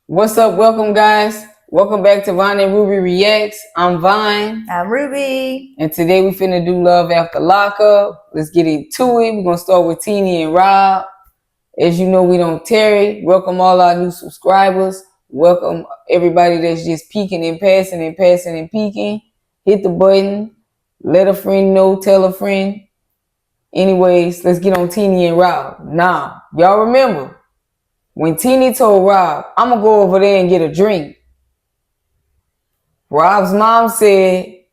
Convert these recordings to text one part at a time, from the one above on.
What's up? Welcome, guys. Welcome back to Vine and Ruby Reacts. I'm Vine. I'm Ruby. And today we finna do Love After Lockup. Let's get into it. We're going to start with Tennie and Rob. As you know, we don't tarry. Welcome all our new subscribers. Welcome everybody that's just peeking and passing and peeking. Hit the button. Let a friend know. Tell a friend. Anyways, let's get on Tennie and Rob. Now, y'all remember, when Tennie told Rob, I'm going to go over there and get a drink, Rob's mom said,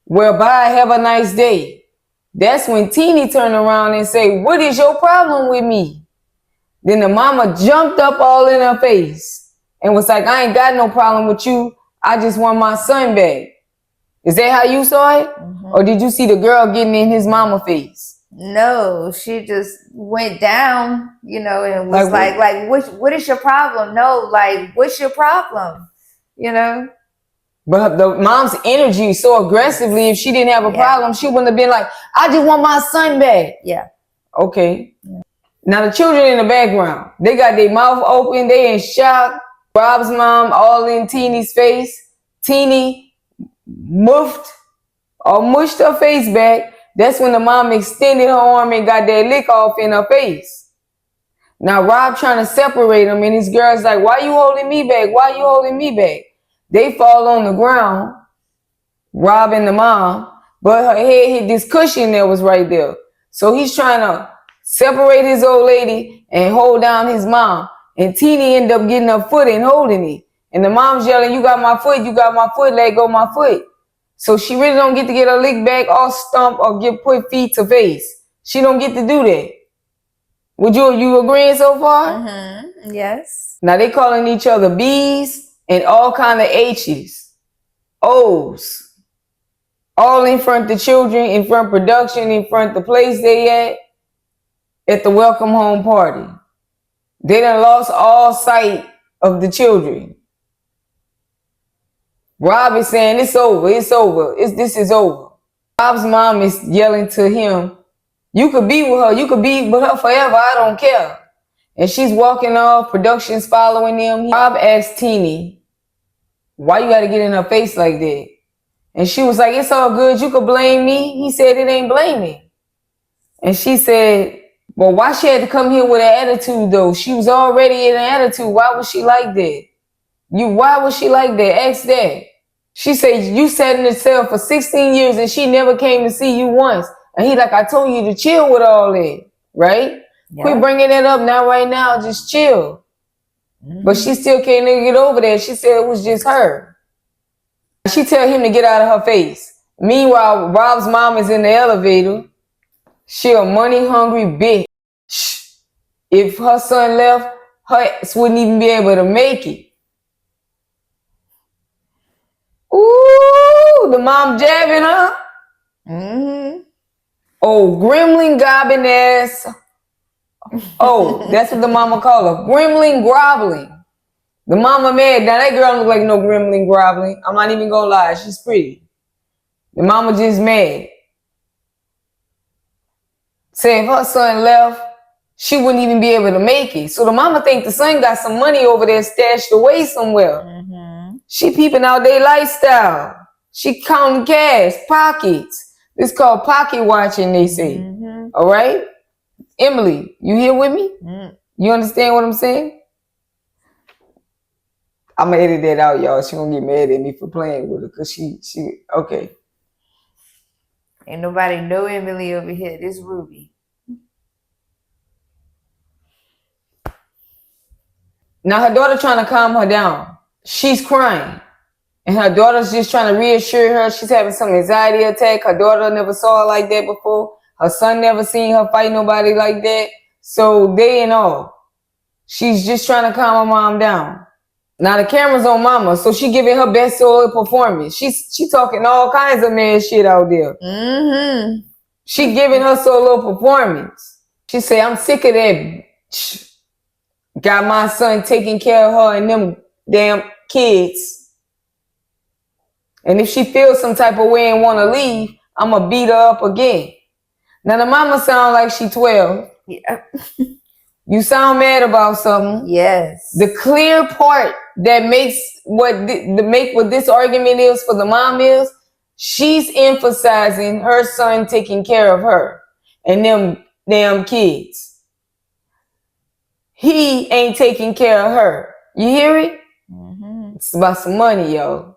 well, bye, have a nice day. That's when Tennie turned around and said, what is your problem with me? Then the mama jumped up all in her face and was like, I ain't got no problem with you. I just want my son back. Is that how you saw it? Mm-hmm. Or did you see the girl getting in his mama face? No, she just went down, and was like what is your problem? No, like, what's your problem? But the mom's energy so aggressively, if she didn't have a problem, she wouldn't have been like, I just want my son back. Yeah. Okay. Yeah. Now the children in the background, they got their mouth open, they in shock. Rob's mom all in Tennie's face. Tennie mushed her face back. That's when the mom extended her arm and got that lick off in her face. Now Rob trying to separate them, and his girl's like, why you holding me back? Why you holding me back? They fall on the ground, Rob and the mom, but her head hit this cushion that was right there. So he's trying to separate his old lady and hold down his mom. And Tennie ended up getting her foot and holding it. And the mom's yelling, you got my foot, let go my foot. So she really don't get to get her lick back or stomp or put feet to face. She don't get to do that. Would you agreeing so far? Mm-hmm. Yes. Now they calling each other B's and all kind of H's, O's, all in front of the children, in front of production, in front of the place they at the welcome home party. They done lost all sight of the children. Rob is saying, it's over. This is over. Rob's mom is yelling to him, you could be with her. You could be with her forever. I don't care. And she's walking off. Production's following them. Rob asked Tennie, why you got to get in her face like that? And she was like, it's all good. You could blame me. He said, it ain't blaming. And she said, well, why she had to come here with an attitude, though? She was already in an attitude. Why was she like that? Why was she like that? Ask that. She said, you sat in the cell for 16 years and she never came to see you once. And he like, I told you to chill with all that, right? Yeah. Quit bringing that up now, right now. Just chill. Mm-hmm. But she still can't get over that. She said it was just her. She tell him to get out of her face. Meanwhile, Rob's mom is in the elevator. She a money-hungry bitch. If her son left, her ass wouldn't even be able to make it. Ooh, the mom jabbing her. Mm-hmm. Oh, gremlin gobbing ass. Oh, that's what the mama call her. Gremlin groveling. The mama mad. Now that girl look like no gremlin groveling. I'm not even gonna lie. She's pretty. The mama just mad. Say if her son left, she wouldn't even be able to make it. So the mama think the son got some money over there stashed away somewhere. Mm-hmm. She peeping out their lifestyle. She counting cash, pockets. This called pocket watching, they say. Mm-hmm. All right? Emily, you here with me? Mm. You understand what I'm saying? I'm going to edit that out, y'all. She going to get mad at me for playing with her because she, okay. Ain't nobody know Emily over here. This Ruby. Now her daughter trying to calm her down. She's crying. And her daughter's just trying to reassure her. She's having some anxiety attack. Her daughter never saw her like that before. Her son never seen her fight nobody like that. So they and all. She's just trying to calm her mom down. Now the camera's on mama, so she giving her best solo performance. She talking all kinds of mad shit out there. Mm-hmm. She giving her solo performance. She say, I'm sick of that. Got my son taking care of her and them damn kids. And if she feels some type of way and want to leave, I'm going to beat her up again. Now, the mama sound like she 12. Yeah. You sound mad about something. Yes. The clear part that makes what this argument is for the mom is, she's emphasizing her son taking care of her and them damn kids. He ain't taking care of her. You hear it? Mm-hmm. It's about some money, yo.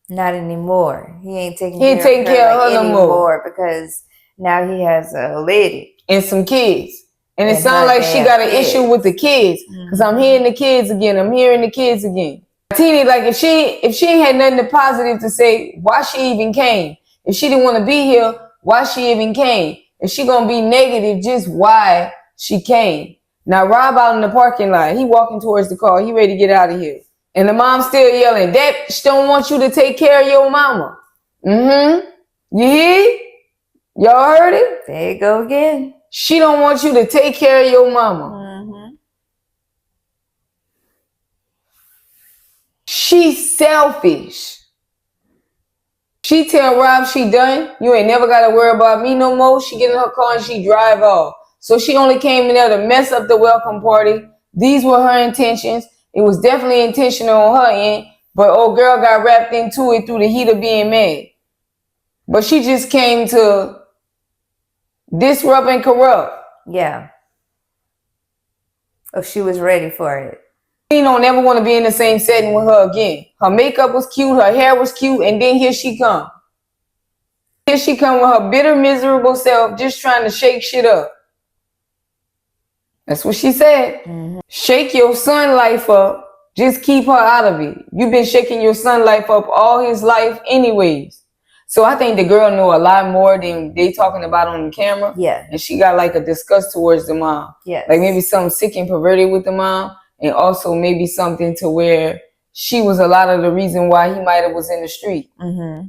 Not anymore. He ain't taking care of her no more because now he has a lady and some kids. And it sounds like she got an issue with the kids. Because I'm hearing the kids again. Tennie, like, if she ain't had nothing positive to say, why she even came? If she didn't want to be here, why she even came? If she gonna be negative, just why she came? Now, Rob out in the parking lot. He walking towards the car. He ready to get out of here. And the mom's still yelling, that she don't want you to take care of your mama. Mm-hmm. You hear? Y'all heard it? There you go again. She don't want you to take care of your mama. Mm-hmm. She's selfish. She tell Rob she done. You ain't never got to worry about me no more. She get in her car and she drive off. So she only came in there to mess up the welcome party. These were her intentions. It was definitely intentional on her end. But old girl got wrapped into it through the heat of being mad. But she just came to disrupt and corrupt. Yeah. Oh, she was ready for it. She don't ever want to be in the same setting with her again. Her makeup was cute, her hair was cute, and then here she come. Here she come with her bitter, miserable self, just trying to shake shit up. That's what she said. Mm-hmm. Shake your son life up. Just keep her out of it. You've been shaking your son life up all his life anyways. So I think the girl know a lot more than they talking about on the camera. Yeah. And she got like a disgust towards the mom. Yeah. Like maybe something sick and perverted with the mom. And also maybe something to where she was a lot of the reason why he might have was in the street. Mm-hmm.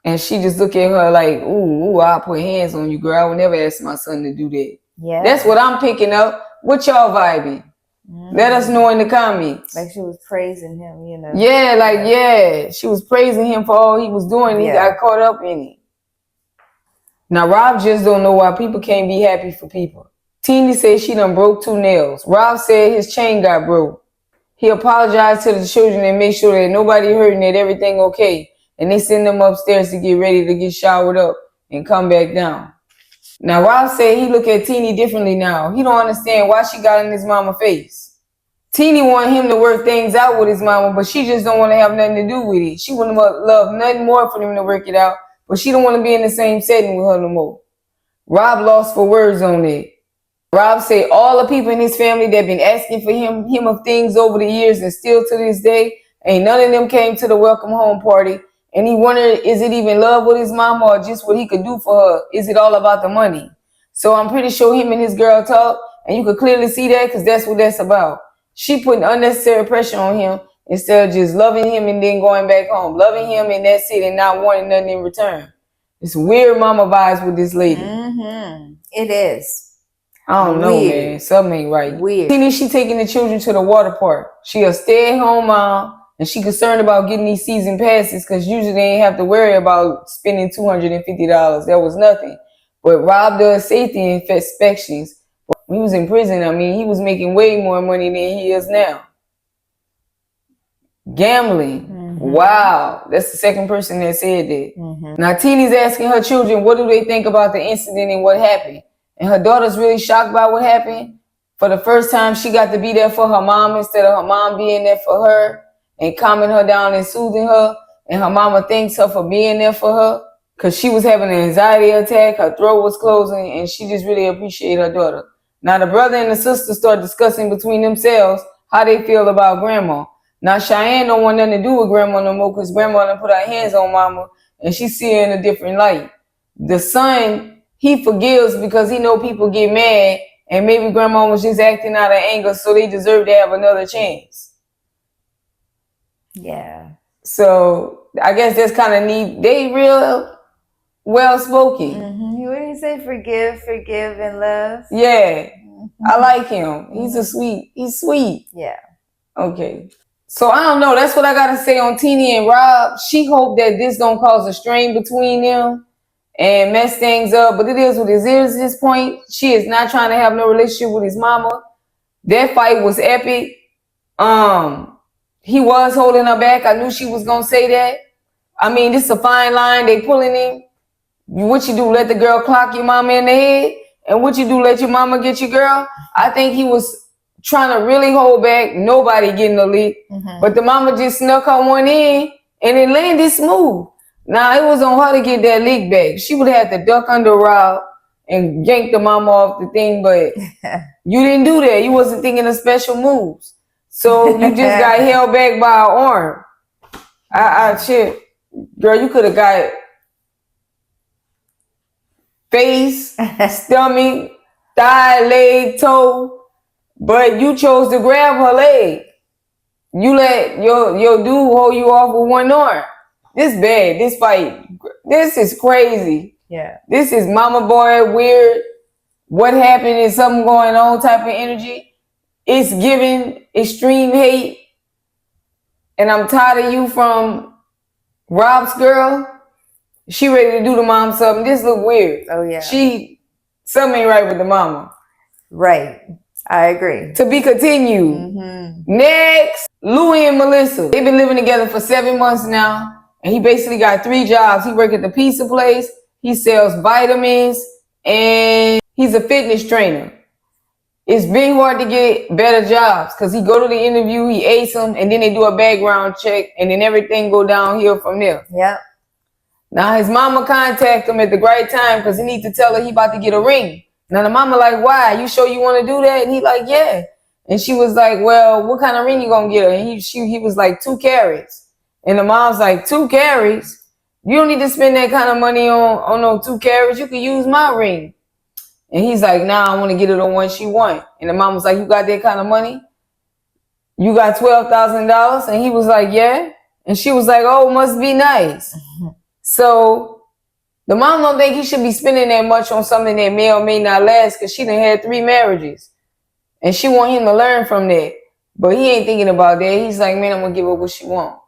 And she just look at her like, ooh, I'll put hands on you, girl. I would never ask my son to do that. Yeah. That's what I'm picking up. What y'all vibing? Mm-hmm. Let us know in the comments. Like she was praising him, you know. Yeah, like, yeah. She was praising him for all he was doing. He got caught up in it. Now, Rob just don't know why people can't be happy for people. Tennie said she done broke 2 nails. Rob said his chain got broke. He apologized to the children and made sure that nobody heard and that everything okay. And they send them upstairs to get ready to get showered up and come back down. Now, Rob said he look at Tennie differently now. He don't understand why she got in his mama face. Tennie want him to work things out with his mama, but she just don't want to have nothing to do with it. She wouldn't love nothing more for them to work it out, but she don't want to be in the same setting with her no more. Rob lost for words on it. Rob said all the people in his family that been asking for him of things over the years and still to this day, ain't none of them came to the welcome home party. And he wondered, is it even love with his mama or just what he could do for her? Is it all about the money? So I'm pretty sure him and his girl talk, and you could clearly see that because that's what that's about. She putting unnecessary pressure on him instead of just loving him and then going back home. Loving him and that's it and not wanting nothing in return. It's weird mama vibes with this lady. Mm-hmm. It is. I don't know, man. Something ain't right. Weird. Tennie, she taking the children to the water park. She a stay-at-home mom, and she concerned about getting these season passes because usually they ain't have to worry about spending $250. That was nothing. But Rob does safety inspections. When he was in prison, I mean, he was making way more money than he is now. Gambling. Mm-hmm. Wow. That's the second person that said that. Mm-hmm. Now, Tennie's asking her children, what do they think about the incident and what happened? And her daughter's really shocked by what happened. For the first time, she got to be there for her mom instead of her mom being there for her and calming her down and soothing her. And her mama thanks her for being there for her because she was having an anxiety attack. Her throat was closing, and she just really appreciated her daughter. Now, the brother and the sister start discussing between themselves how they feel about grandma. Now, Cheyenne don't want nothing to do with grandma no more because grandma done put her hands on mama, and she see her in a different light. The son, he forgives because he know people get mad, and maybe grandma was just acting out of anger, so they deserve to have another chance. Yeah. So I guess that's kind of neat. They real well spoken. Mm-hmm. What did he say? Forgive, and love. Yeah, mm-hmm. I like him. He's sweet. Yeah. Okay. So I don't know. That's what I gotta say on Tennie and Rob. She hoped that this don't cause a strain between them and mess things up. But it is what it is at this point. She is not trying to have no relationship with his mama. That fight was epic. He was holding her back. I knew she was gonna say that. I mean, this is a fine line. They pulling him. What you do? Let the girl clock your mama in the head? And what you do? Let your mama get your girl? I think he was trying to really hold back. Nobody getting a lick. But the mama just snuck her one in and it landed smooth. Now, it was on her to get that lick back. She would have had to duck under Rob and yank the mama off the thing, but you didn't do that. You wasn't thinking of special moves. So you just got held back by an arm. Shit. Girl, you could have got face, stomach, thigh, leg, toe, but you chose to grab her leg. You let your dude hold you off with one arm. This bad. This fight. This is crazy. Yeah. This is mama boy weird. What happened is something going on type of energy. It's giving extreme hate. And I'm tired of you from Rob's girl. She ready to do the mom something. This look weird. Oh, yeah. Something ain't right with the mama. Right. I agree. To be continued. Next, Louie and Melissa. They've been living together for 7 months now. And he basically got 3 jobs. He works at the pizza place. He sells vitamins. And he's a fitness trainer. It's been hard to get better jobs because he go to the interview, he ace them, and then they do a background check, and then everything go downhill from there. Yep. Now his mama contact him at the right time because he need to tell her he about to get a ring. Now the mama like, why? You sure you want to do that? And he like, yeah. And she was like, well, what kind of ring you gonna get her? And he was like, 2 carats. And the mom's like, 2 carats? You don't need to spend that kind of money on no 2 carats. You can use my ring. And he's like, nah, I want to get her the one she want. And the mom was like, you got that kind of money? You got $12,000? And he was like, yeah. And she was like, oh, must be nice. So the mom don't think he should be spending that much on something that may or may not last because she done had 3 marriages. And she want him to learn from that. But he ain't thinking about that. He's like, man, I'm going to give her what she want.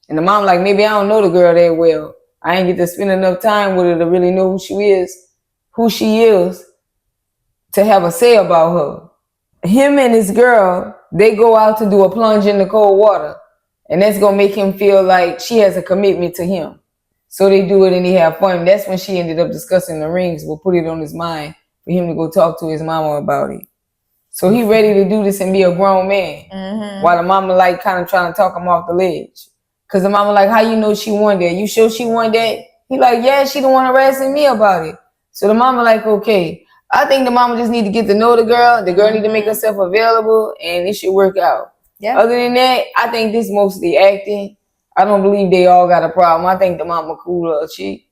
And the mom like, maybe I don't know the girl that well. I ain't get to spend enough time with her to really know who she is to have a say about her. Him and his girl, they go out to do a plunge in the cold water. And that's going to make him feel like she has a commitment to him. So they do it and they have fun. That's when she ended up discussing the rings. We'll put it on his mind for him to go talk to his mama about it. So he ready to do this and be a grown man. While the mama like kind of trying to talk him off the ledge. Because the mama like, how you know she won that? You sure she won that? He like, yeah, she the one harassing me about it. So the mama like, okay. I think the mama just need to get to know the girl. The girl need to make herself available and it should work out. Yeah. Other than that, I think this mostly acting. I don't believe they all got a problem. I think the mama cool or cheap.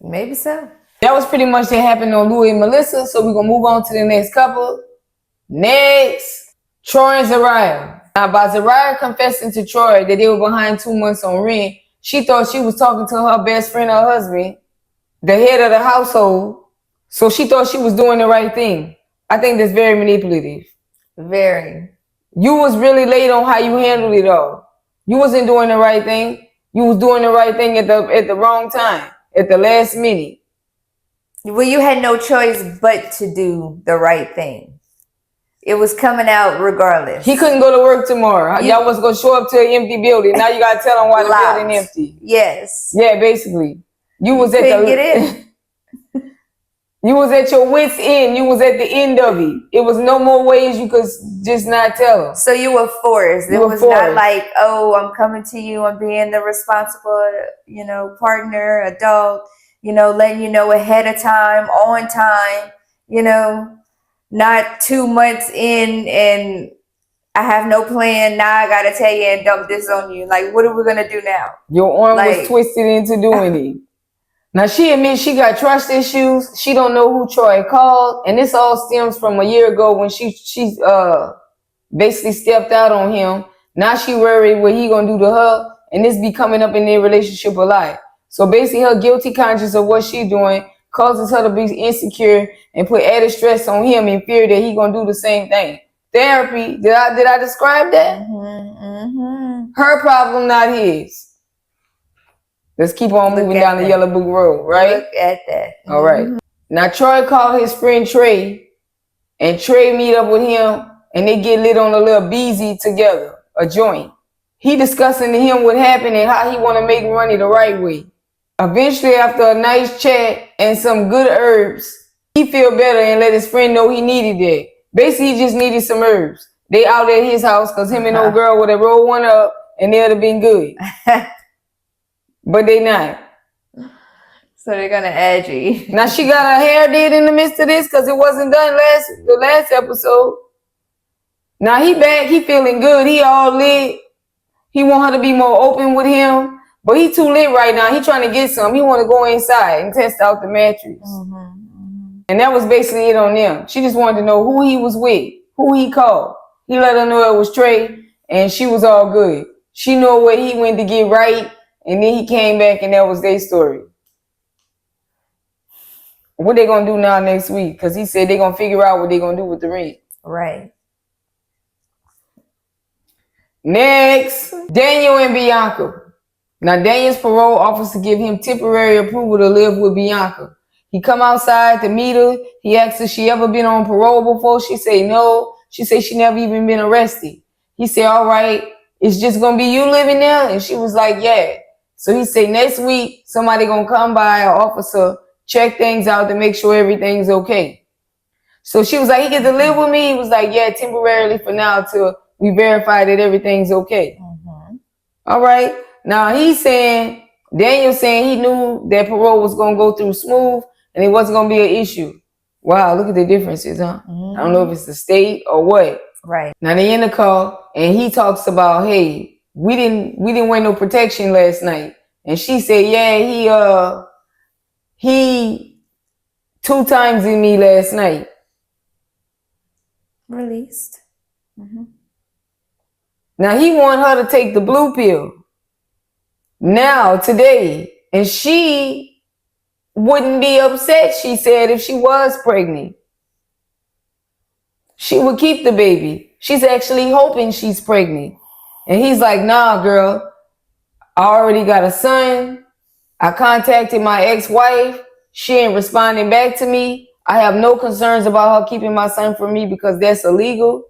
Maybe so. That was pretty much that happened on Louie and Melissa. So we're going to move on to the next couple. Next, Troy and Zeruiah. Now, by Zeruiah confessing to Troy that they were behind 2 months on rent, she thought she was talking to her best friend, her husband, the head of the household. So she thought she was doing the right thing. I think that's very manipulative. Very. You was really late on how you handled it all. You wasn't doing the right thing. You was doing the right thing at the wrong time, at the last minute. Well, you had no choice but to do the right thing. It was coming out regardless. He couldn't go to work tomorrow. Y'all was going to show up to an empty building. Now you got to tell him why the building empty. Yes. Yeah, basically. You was at couldn't get in. You was at your wit's end. You was at the end of it. It was no more ways you could just not tell him. So you were forced. It was not like, oh, I'm coming to you. I'm being the responsible, partner, adult, letting you know ahead of time, on time, not 2 months in and I have no plan. Now I got to tell you and dump this on you. Like, what are we going to do now? Your arm was twisted into doing it. Now, she admits she got trust issues. She don't know who Troy called. And this all stems from a year ago when she basically stepped out on him. Now she worried what he going to do to her. And this be coming up in their relationship a lot. So basically her guilty conscience of what she doing causes her to be insecure and put added stress on him in fear that he going to do the same thing. Therapy, did I describe that? Her problem, not his. Let's keep on moving down the Yellow Book Road, right? Look at that. All right. Now, Troy called his friend Trey, and Trey meet up with him and they get lit on a little BZ together, a joint. He discussing to him what happened and how he want to make money the right way. Eventually, after a nice chat and some good herbs, he feel better and let his friend know he needed that. Basically, he just needed some herbs. They out at his house because him and old girl would have rolled one up and they would have been good. But they not. So they're gonna edgy. Now she got her hair did in the midst of this because it wasn't done the last episode. Now he back, he feeling good, he all lit. He want her to be more open with him, but he too lit right now. He trying to get some. He want to go inside and test out the mattress. And that was basically it on them. She just wanted to know who he was with, who he called. He let her know it was Trey, and she was all good. She knew where he went to get right, and then he came back, and that was their story. What they gonna do now next week? Because he said they gonna figure out what they gonna do with the rent. Right. Next, Daniel and Bianca. Now Daniel's parole officer give him temporary approval to live with Bianca. He come outside to meet her. He asks if she ever been on parole before. She say no. She say she never even been arrested. He said, all right, it's just gonna be you living there? And she was like, yeah. So he said next week somebody gonna come by, an officer, check things out to make sure everything's okay. So she was like, he get to live with me? He was like, yeah, temporarily for now till we verify that everything's okay. All right. Now he's saying, Daniel's saying he knew that parole was going to go through smooth and it wasn't going to be an issue. Wow, look at the differences, huh? I don't know if it's the state or what. Right. Now they in the car and he talks about, hey, we didn't wear no protection last night. And she said, yeah, he 2 times in me last night. Released. Now he want her to take the blue pill. Now, today. And she wouldn't be upset, she said, if she was pregnant. She would keep the baby. She's actually hoping she's pregnant. And he's like, nah, girl. I already got a son. I contacted my ex-wife. She ain't responding back to me. I have no concerns about her keeping my son from me because that's illegal.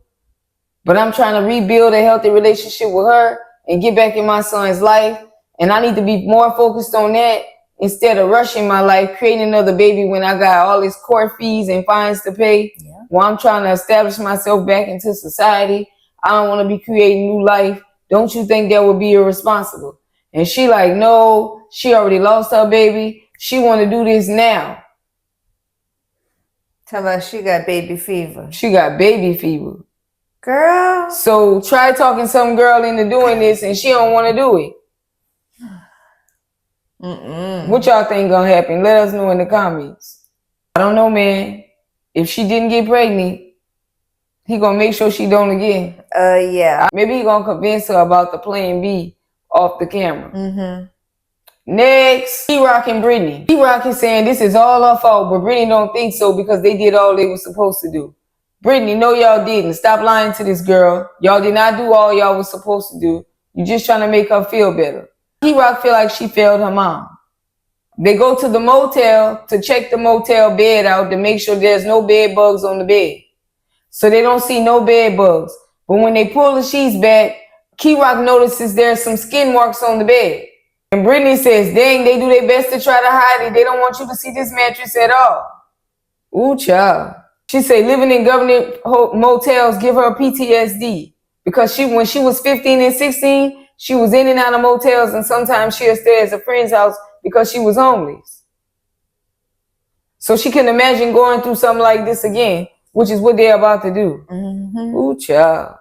But I'm trying to rebuild a healthy relationship with her and get back in my son's life. And I need to be more focused on that instead of rushing my life, creating another baby when I got all these court fees and fines to pay. Yeah. While I'm trying to establish myself back into society. I don't want to be creating new life. Don't you think that would be irresponsible? And she like, no, she already lost her baby. She want to do this now. Tell her she got baby fever. She got baby fever. Girl. So try talking some girl into doing this and she don't want to do it. What y'all think gonna happen? Let us know in the comments. I don't know, man. If she didn't get pregnant, he gonna make sure she don't again. Yeah. Maybe he gonna convince her about the plan B off the camera. Next, Kerok and Brittany. Kerok is saying this is all her fault, but Brittany don't think so because they did all they were supposed to do. Brittany, no, y'all didn't. Stop lying to this girl. Y'all did not do all y'all was supposed to do. You're just trying to make her feel better. Kerok feel like she failed her mom. They go to the motel to check the motel bed out to make sure there's no bed bugs on the bed. So they don't see no bed bugs. But when they pull the sheets back, Kerok notices there's some skin marks on the bed. And Brittany says, dang, they do their best to try to hide it. They don't want you to see this mattress at all. Ooh, child. She said living in government motels give her PTSD. Because when she was 15 and 16, she was in and out of motels and sometimes she'll stay at a friend's house because she was homeless. So she can imagine going through something like this again, which is what they're about to do. Ooh, child.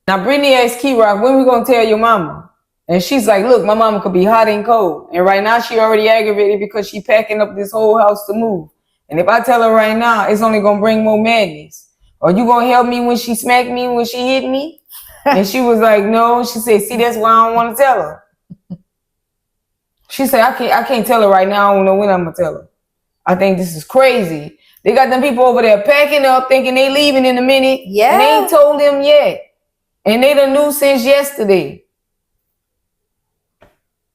Now, Brittany asked Kerok, when we going to tell your mama? And she's like, look, my mama could be hot and cold. And right now she already aggravated because she packing up this whole house to move. And if I tell her right now, it's only going to bring more madness. Are you going to help me when she smacked me, when she hit me? And she was like, no. She said, see, that's why I don't want to tell her. She said, I can't tell her right now. I don't know when I'm going to tell her. I think this is crazy. They got them people over there packing up, thinking they leaving in a minute. Yeah. And they ain't told them yet. And they done knew since yesterday.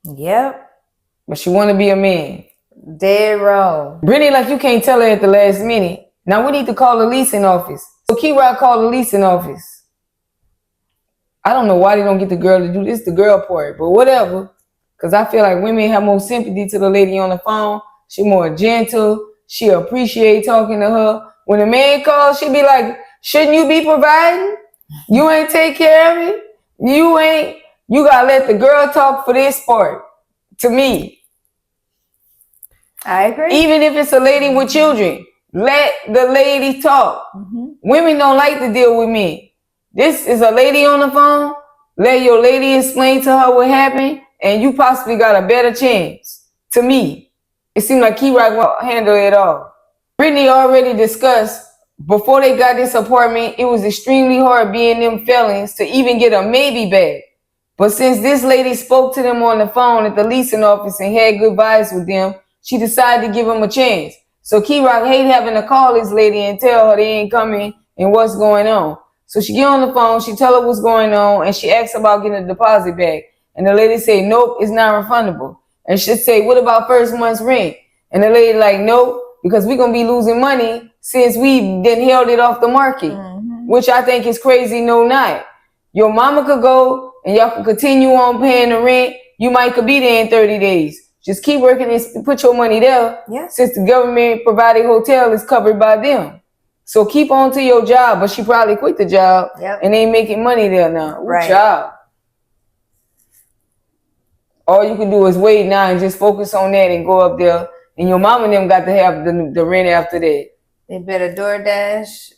Yep. But she want to be a man. Dead wrong. Brittany, like, you can't tell her at the last minute. Now we need to call the leasing office. So Kerok called the leasing office. I don't know why they don't get the girl to do this, the girl part, but whatever. Because I feel like women have more sympathy to the lady on the phone. She more gentle. She appreciate talking to her. When a man calls, she be like, shouldn't you be providing? You ain't take care of it. You gotta let the girl talk for this part. To me. I agree. Even if it's a lady with children, let the lady talk. Mm-hmm. Women don't like to deal with men. This is a lady on the phone. Let your lady explain to her what happened, and you possibly got a better chance. To me, it seemed like Kerok won't handle it all. Brittany already discussed before they got this apartment, it was extremely hard being them felons to even get a maybe back. But since this lady spoke to them on the phone at the leasing office and had good vibes with them, she decided to give them a chance. So Kerok hate having to call this lady and tell her they ain't coming and what's going on. So she get on the phone, she tell her what's going on, and she asks about getting a deposit back. And the lady say, nope, it's not refundable. And she say, what about first month's rent? And the lady like, nope, because we're going to be losing money since we then held it off the market, which I think is crazy, no not. Your mama could go and y'all can continue on paying the rent. You might could be there in 30 days. Just keep working and put your money there since the government provided hotel is covered by them. So keep on to your job, but she probably quit the job and ain't making money there now. What job? All you can do is wait now and just focus on that and go up there. And your mom and them got to have the rent after that. They better DoorDash.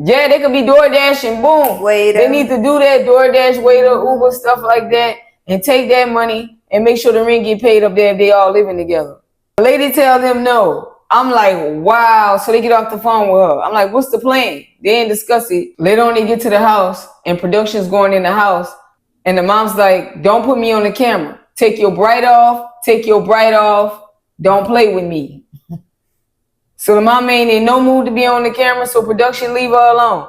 Yeah, they could be DoorDash and boom. Waiter. They need to do that, DoorDash, waiter, Uber, stuff like that. And take that money and make sure the rent get paid up there if they all living together. The lady tell them no. I'm like, wow. So they get off the phone with her. I'm like, what's the plan? They ain't discuss it. Later on, they get to the house and production's going in the house. And the mom's like, don't put me on the camera. Take your bright off. Take your bright off. Don't play with me. So the mom ain't in no mood to be on the camera. So production leave her alone.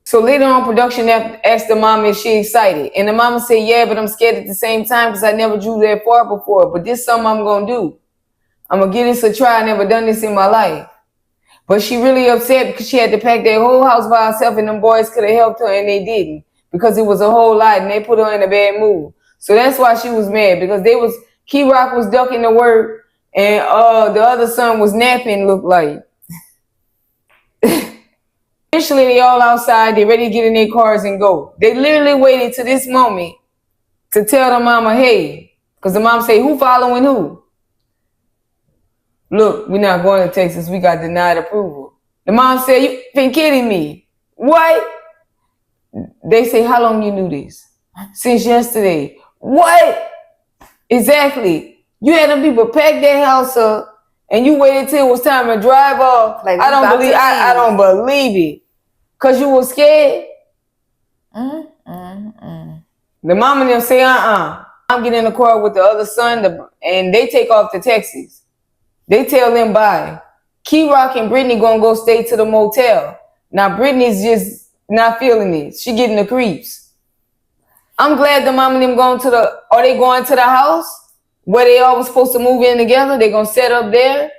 So later on, production asked the mom if she excited. And the mama said, yeah, but I'm scared at the same time because I never drew that far before. But this is something I'm going to do. I'm going to give this a try. I never done this in my life. But she really upset because she had to pack that whole house by herself and them boys could have helped her and they didn't. Because it was a whole lot and they put her in a bad mood. So that's why she was mad because Kerok was ducking the work and the other son was napping, looked like. Eventually, they all outside. They ready to get in their cars and go. They literally waited to this moment to tell the mama, hey, because the mom say, who following who? Look, we're not going to Texas. We got denied approval. The mom said, you been kidding me. What? They say, how long you knew this? Since yesterday. What? Exactly. You had them people pack their house up and you waited till it was time to drive off. Like, I don't believe it. Cause you were scared. The mom and them say, I'm getting in the car with the other son and they take off to Texas. They tell them bye. Kerok and Brittany gonna go stay to the motel. Now Brittany's just not feeling it. She getting the creeps. I'm glad the mom and them going are they going to the house where they all was supposed to move in together? They gonna set up there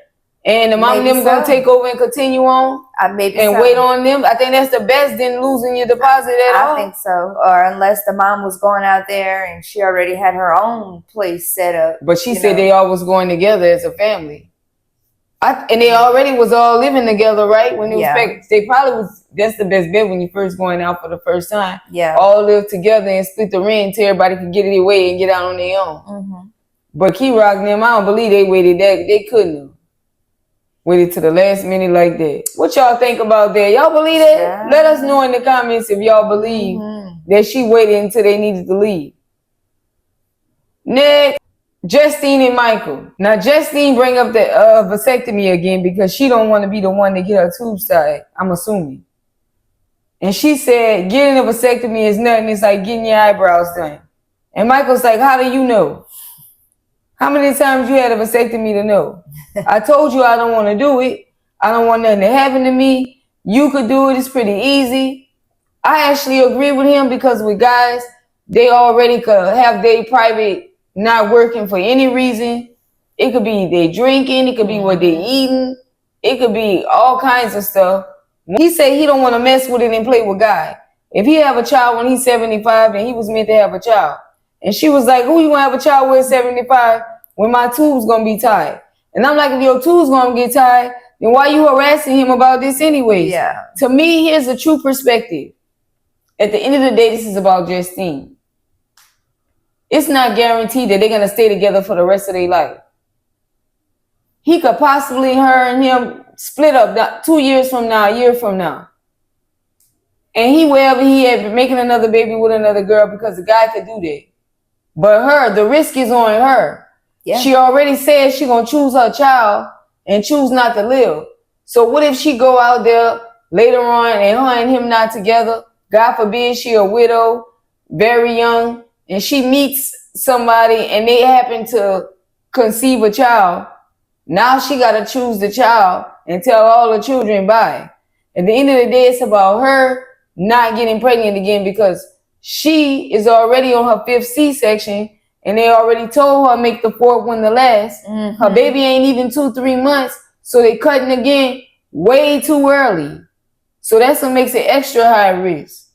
and the mom and them gonna take over and continue on and wait on them. I think that's the best than losing your deposit at all. I think so. Or unless the mom was going out there and she already had her own place set up. But she said they all was going together as a family. And they already was all living together, right? When they probably was. That's the best bet when you first going out for the first time. Yeah, all live together and split the rent so everybody could get it away and get out on their own. But Kerok and them, I don't believe they waited that. They couldn't have waited to the last minute like that. What y'all think about that? Y'all believe that? Yeah. Let us know in the comments if y'all believe that she waited until they needed to leave. Next. Justine and Michael. Now, Justine bring up the vasectomy again because she don't want to be the one to get her tubes tied, I'm assuming. And she said, getting a vasectomy is nothing. It's like getting your eyebrows done. And Michael's like, how do you know? How many times you had a vasectomy to know? I told you I don't want to do it. I don't want nothing to happen to me. You could do it. It's pretty easy. I actually agree with him because with guys, they already could have their private not working for any reason. It could be they drinking. It could be what they eating. It could be all kinds of stuff. He said he don't want to mess with it and play with God. If he have a child when he's 75, then he was meant to have a child. And she was like, who you want to have a child with at 75 when my tube's going to be tied? And I'm like, if your tube's going to get tied, then why you harassing him about this anyways? Yeah. To me, here's a true perspective. At the end of the day, this is about Justine. It's not guaranteed that they're going to stay together for the rest of their life. He could possibly, her and him, split up 2 years from now, a year from now. And he, wherever he had, making another baby with another girl because the guy could do that. But her, the risk is on her. Yeah. She already said she gonna choose her child and choose not to live. So what if she go out there later on and her and him not together? God forbid she a widow, very young, and she meets somebody and they happen to conceive a child. Now she gotta choose the child and tell all the children bye. At the end of the day, it's about her not getting pregnant again because she is already on her 5th C-section and they already told her make the 4th one the last. Mm-hmm. Her baby ain't even 2-3 months, so they cutting again way too early. So that's what makes it extra high risk.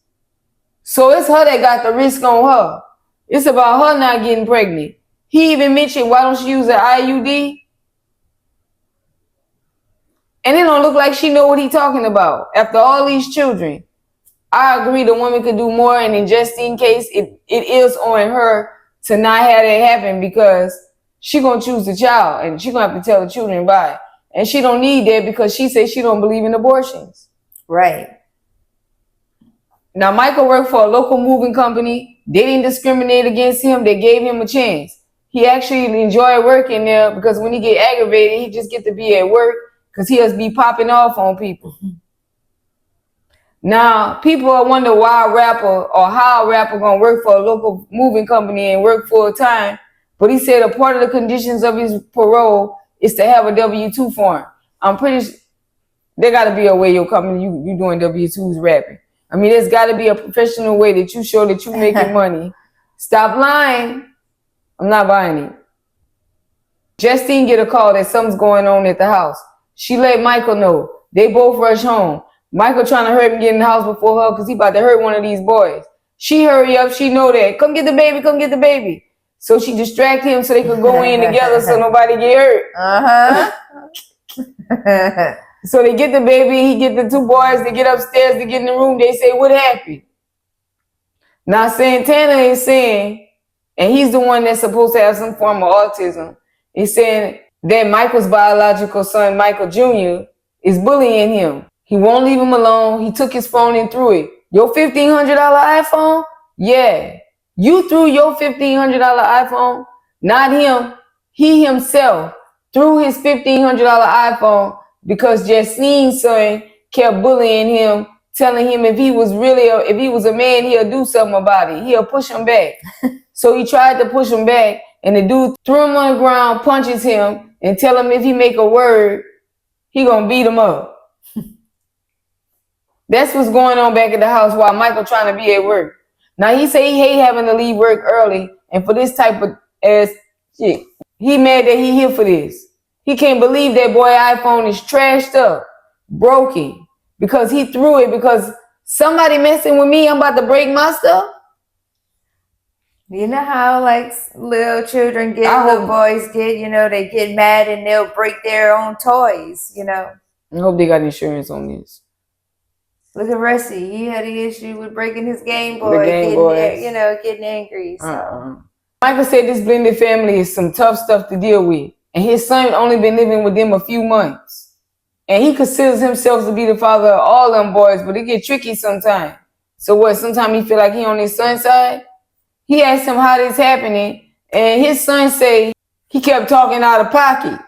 So it's her that got the risk on her. It's about her not getting pregnant. He even mentioned, why don't she use an IUD? And it don't look like she know what he talking about. After all these children, I agree the woman could do more, and in Justine's case, it is on her to not have that happen because she gonna choose the child and she gonna have to tell the children bye. And she don't need that because she says she don't believe in abortions. Right. Now, Michael worked for a local moving company. They didn't discriminate against him. They gave him a chance. He actually enjoyed working there because when he get aggravated, he just get to be at work because he has be popping off on people. Now, people wonder why a rapper or how a rapper gonna work for a local moving company and work full time. But he said a part of the conditions of his parole is to have a W-2 form. I'm pretty sure there gotta be a way your company, you doing W-2s rapping. I mean, there's gotta be a professional way that you show that you making money. Stop lying. I'm not buying it. Justine get a call that something's going on at the house. She let Michael know. They both rush home. Michael trying to hurry him get in the house before her because he about to hurt one of these boys. She hurry up. She know that. Come get the baby. Come get the baby. So she distract him so they could go in together so nobody get hurt. Uh-huh. So they get the baby. He get the 2 boys. They get upstairs. They get in the room. They say, what happened? Now Santana is saying, and he's the one that's supposed to have some form of autism. He's saying that Michael's biological son, Michael Jr., is bullying him. He won't leave him alone. He took his phone and threw it. Your $1,500 iPhone? Yeah. You threw your $1,500 iPhone? Not him. He himself threw his $1,500 iPhone because Justine's son kept bullying him, telling him if he was a man, he'll do something about it. He'll push him back. So he tried to push him back, and the dude threw him on the ground, punches him, and tell him if he make a word, he gonna beat him up. That's what's going on back at the house while Michael trying to be at work. Now, he say he hate having to leave work early, and for this type of ass shit, he mad that he here for this. He can't believe that boy iPhone is trashed up, broken, because he threw it because somebody messing with me, I'm about to break my stuff. You know how like little children little boys get, they get mad and they'll break their own toys, I hope they got insurance on this. Look at Rusty. He had an issue with breaking his Game Boy, getting angry. So. Michael said this blended family is some tough stuff to deal with. And his son only been living with them a few months. And he considers himself to be the father of all them boys, but it get tricky sometimes. So what, sometimes he feel like he on his son's side? He asked him how this happening, and his son say he kept talking out of pocket.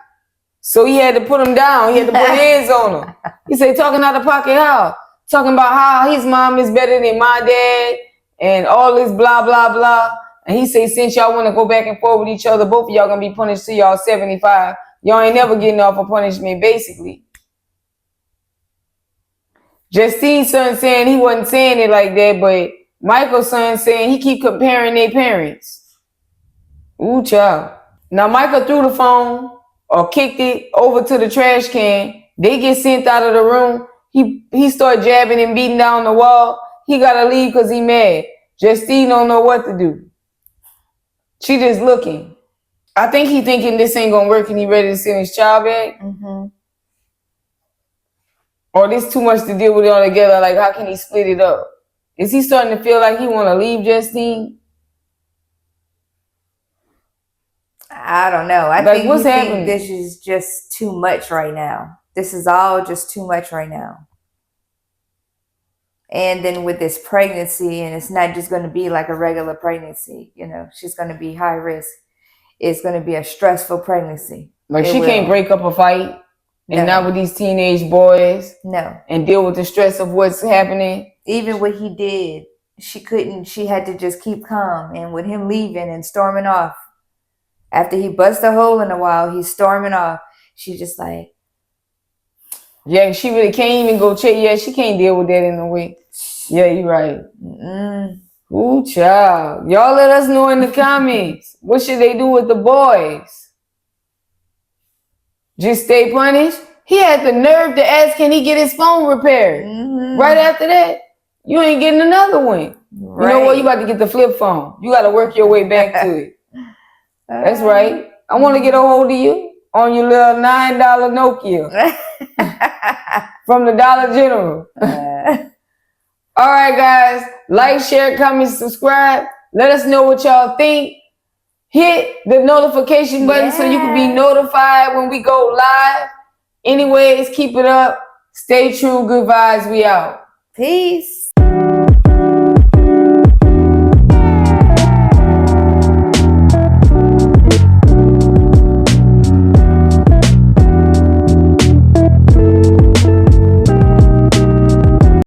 So he had to put him down. He had to put hands on him. He said, talking out of pocket how? Talking about how his mom is better than my dad and all this blah, blah, blah. And he say, since y'all want to go back and forth with each other, both of y'all going to be punished till y'all 75. Y'all ain't never getting off a punishment, basically. Justine's son saying he wasn't saying it like that, but Michael's son saying he keep comparing their parents. Ooh, child. Now, Michael threw the phone or kicked it over to the trash can They get sent out of the room. He start jabbing and beating down the wall. He gotta leave because he mad. Justine don't know what to do. She just looking. I think he thinking this ain't gonna work and he ready to send his child back. Mm-hmm. Or this too much to deal with it all together. Like, how can he split it up? Is he starting to feel like he want to leave Justine? I don't know. I think what's happening? This is just too much right now. This is all just too much right now. And then with this pregnancy, and it's not just going to be like a regular pregnancy. You know, she's going to be high risk. It's going to be a stressful pregnancy. Like she can't break up a fight. And not with these teenage boys. No. And deal with the stress of what's happening. Even what he did, she couldn't. She had to just keep calm. And with him leaving and storming off, after he bust a hole in the wall, he's storming off. She just like. Yeah, she really can't even go check. Yeah, she can't deal with that in a way. Yeah, you're right. Ooh, child. Y'all let us know in the comments. What should they do with the boys? Just stay punished? He had the nerve to ask, can he get his phone repaired? Mm-hmm. Right after that, you ain't getting another one. Right. You know what? You about to get the flip phone. You got to work your way back to it. That's right. I want to get a hold of you on your little $9 Nokia from the Dollar General. All right, guys. Like, share, comment, subscribe. Let us know what y'all think. Hit the notification button so you can be notified when we go live. Anyways, keep it up. Stay true. Good vibes. We out. Peace.